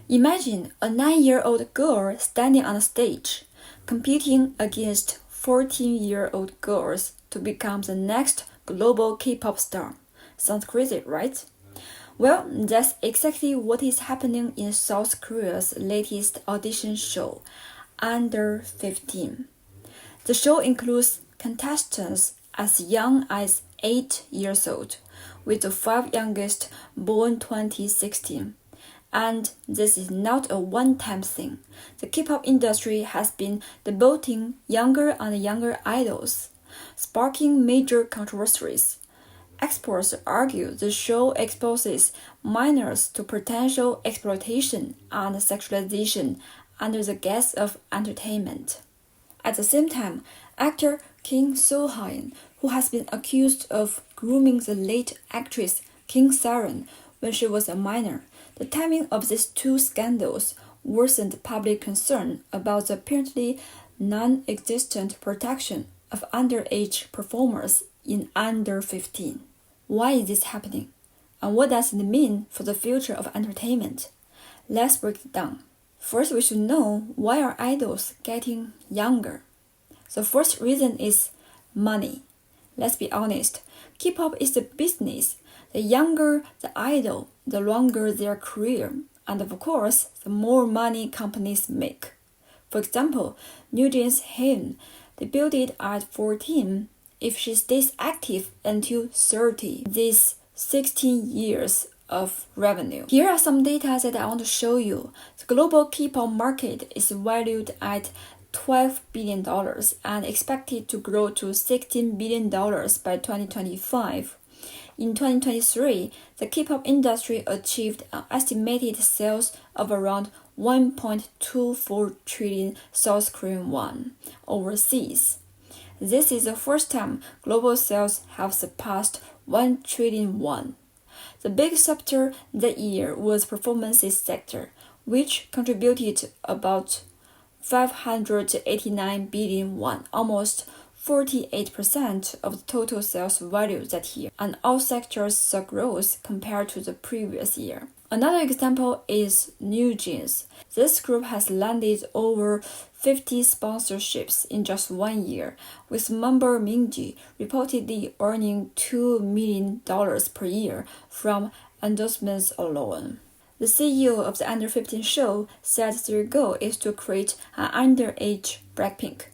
Imagine a 9-year-old girl standing on a stage, competing against 14-year-old girls to become the next global K-pop star. Sounds crazy, right? Well, that's exactly what is happening in South Korea's latest audition show, Under 15. The show includes contestants as young as 8 years old, with the 5 youngest born 2016. And this is not a one-time thing. The K-pop industry has been debuting younger and younger idols, sparking major controversies. Experts argue the show exposes minors to potential exploitation and sexualization under the guise of entertainment. At the same time, actor Kim Soo-hyun, who has been accused of grooming the late actress Kim Soo-hyun when she was a minor, the timing of these two scandals worsened public concern about the apparently non-existent protection of underage performers in Under 15. Why is this happening? And what does it mean for the future of entertainment? Let's break it down. First, we should know why are idols getting younger. The first reason is money. Let's be honest, K-pop is a business. The younger the idol, the longer their career, and of course, the more money companies make. For example, New Jeans Hyun debuted at 14. If she stays active until 30, this 16 years of revenue. Here are some data that I want to show you. The global K-pop market is valued at $12 billion and expected to grow to $16 billion by 2025. In 2023, the K-pop industry achieved an estimated sales of around 1.24 trillion South Korean won overseas. This is the first time global sales have surpassed 1 trillion won. The big sector that year was performances sector, which contributed about 589 billion won, almost 48% of the total sales value that year, and all sectors saw growth compared to the previous year. Another example is New Jeans. This group has landed over 50 sponsorships in just 1 year, with member Minji reportedly earning $2 million per year from endorsements alone. The CEO of the Under 15 show said their goal is to create an underage Blackpink.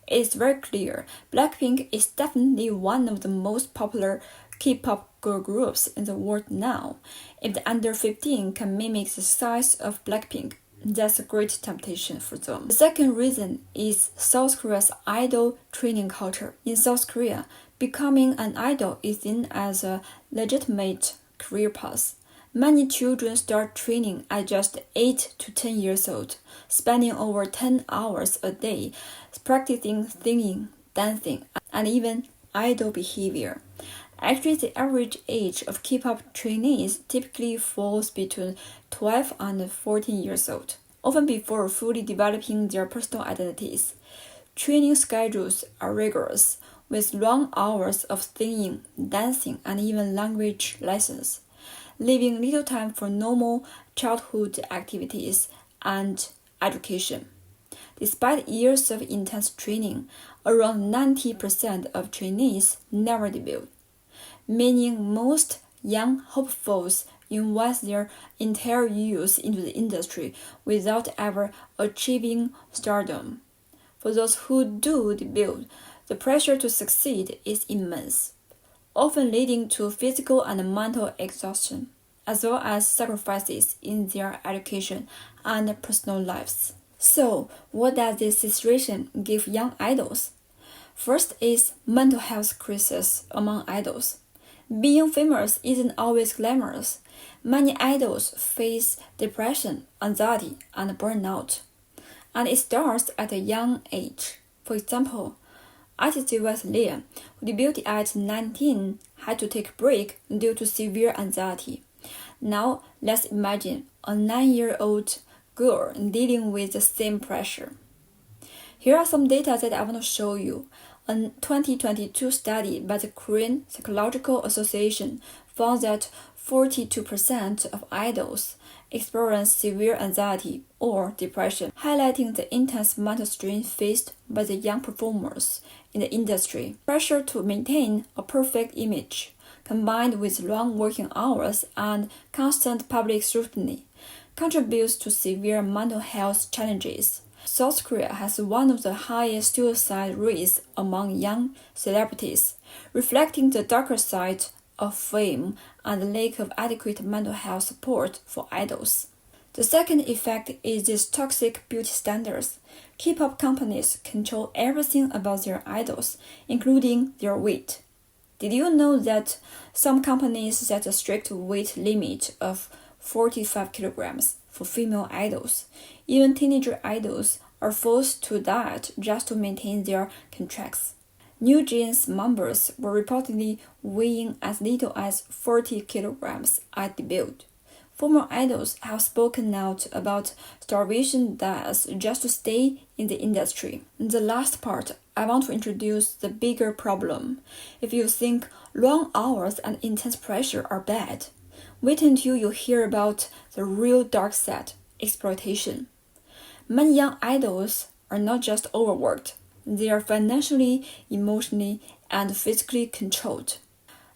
It's very clear, Blackpink is definitely one of the most popular K-pop girl groups in the world now. If the Under 15 can mimic the size of Blackpink, that's a great temptation for them. The second reason is South Korea's idol training culture. In South Korea, becoming an idol is seen as a legitimate career path. Many children start training at just 8 to 10 years old, spending over 10 hours a day practicing singing, dancing, and even idol behavior. Actually, the average age of K-pop trainees typically falls between 12 and 14 years old, often before fully developing their personal identities. Training schedules are rigorous, with long hours of singing, dancing, and even language lessons, leaving little time for normal childhood activities and education. Despite years of intense training, around 90% of trainees never debut, meaning most young hopefuls invest their entire youth into the industry without ever achieving stardom. For those who do debut, the pressure to succeed is immense, often leading to physical and mental exhaustion, as well as sacrifices in their education and personal lives. So, what does this situation give young idols? First is mental health crisis among idols. Being famous isn't always glamorous. Many idols face depression, anxiety, and burnout. And it starts at a young age. For example, artist US Leah, who debuted at 19, had to take a break due to severe anxiety. Now, let's imagine a 9-year-old girl dealing with the same pressure. Here are some data that I want to show you. A 2022 study by the Korean Psychological Association found that 42% of idols experience severe anxiety or depression, highlighting the intense mental strain faced by the young performers in the industry. Pressure to maintain a perfect image, combined with long working hours and constant public scrutiny, contributes to severe mental health challenges. South Korea has one of the highest suicide rates among young celebrities, reflecting the darker side of fame and the lack of adequate mental health support for idols. The second effect is these toxic beauty standards. K-pop companies control everything about their idols, including their weight. Did you know that some companies set a strict weight limit of 45 kilograms for female idols? Even teenager idols are forced to diet just to maintain their contracts. New Jeans members were reportedly weighing as little as 40 kilograms at debut. Former idols have spoken out about starvation diets just to stay in the industry. In the last part, I want to introduce the bigger problem. If you think long hours and intense pressure are bad, wait until you hear about the real dark side, exploitation. Many young idols are not just overworked. They are financially, emotionally, and physically controlled.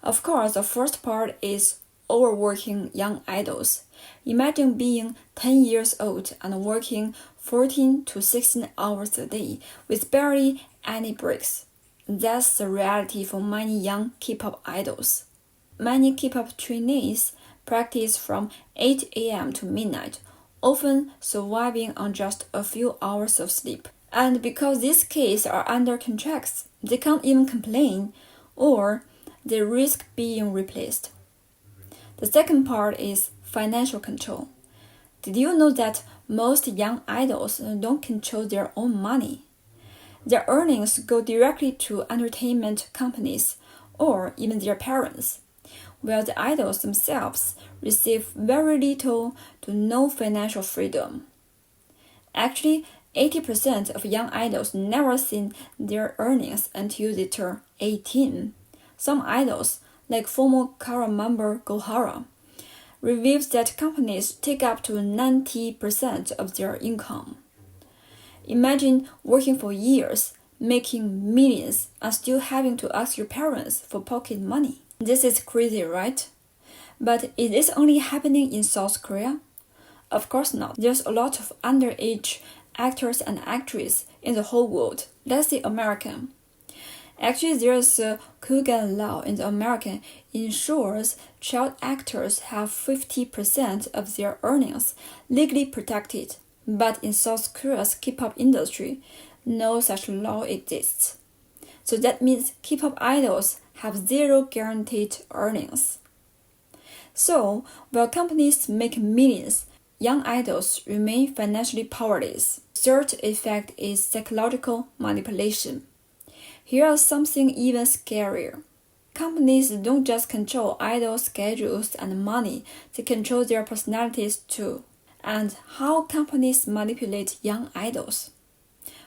Of course, the first part is overworking young idols. Imagine being 10 years old and working 14 to 16 hours a day with barely any breaks. That's the reality for many young K-pop idols. Many K-pop trainees practice from 8 a.m. to midnight, often surviving on just a few hours of sleep. And because these kids are under contracts, they can't even complain, or they risk being replaced. The second part is financial control. Did you know that most young idols don't control their own money? Their earnings go directly to entertainment companies or even their parents, while the idols themselves receive very little to no financial freedom. Actually, 80% of young idols never see their earnings until they turn 18. Some idols, like former Kara member Gohara, reveals that companies take up to 90% of their income. Imagine working for years, making millions, and still having to ask your parents for pocket money. This is crazy, right? But is this only happening in South Korea? Of course not. There's a lot of underage actors and actresses in the whole world. Let's say American. Actually, there's a Kogan law in the American ensures child actors have 50% of their earnings legally protected. But in South Korea's K-pop industry, no such law exists. So that means K-pop idols have zero guaranteed earnings. So, while companies make millions, young idols remain financially powerless. Third effect is psychological manipulation. Here is something even scarier. Companies don't just control idol schedules and money, they control their personalities too. And how companies manipulate young idols?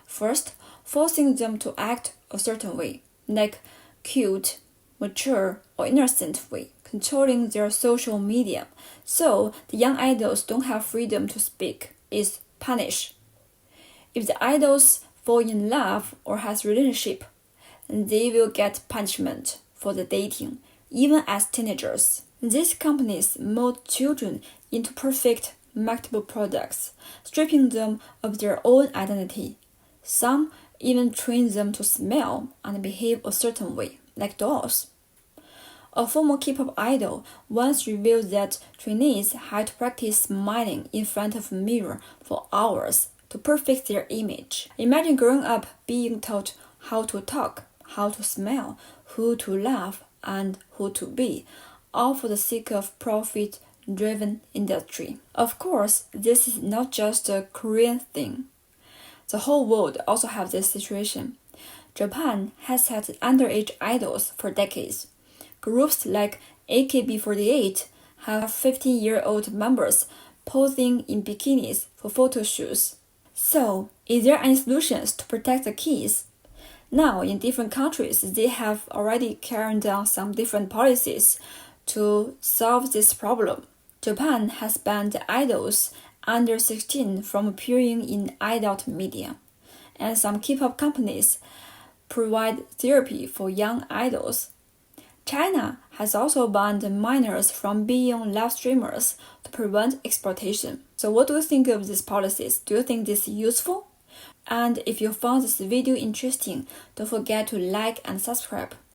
First, forcing them to act a certain way, like cute, mature, or innocent way, controlling their social media, so the young idols don't have freedom to speak, is punish. If the idols fall in love or has relationship, they will get punishment for the dating, even as teenagers. These companies mold children into perfect, marketable products, stripping them of their own identity. Some even train them to smell and behave a certain way, like dolls. A former K-pop idol once revealed that trainees had to practice smiling in front of a mirror for hours to perfect their image. Imagine growing up being taught how to talk, how to smell, who to love, and who to be, all for the sake of profit-driven industry. Of course, this is not just a Korean thing. The whole world also has this situation. Japan has had underage idols for decades. Groups like AKB48 have 15-year-old members posing in bikinis for photo shoots. So, is there any solutions to protect the kids? Now, in different countries, they have already carried out some different policies to solve this problem. Japan has banned idols under 16 from appearing in adult media, and some K-pop companies provide therapy for young idols. China has also banned minors from being live streamers to prevent exploitation. So what do you think of these policies? Do you think this is useful? And if you found this video interesting, don't forget to like and subscribe.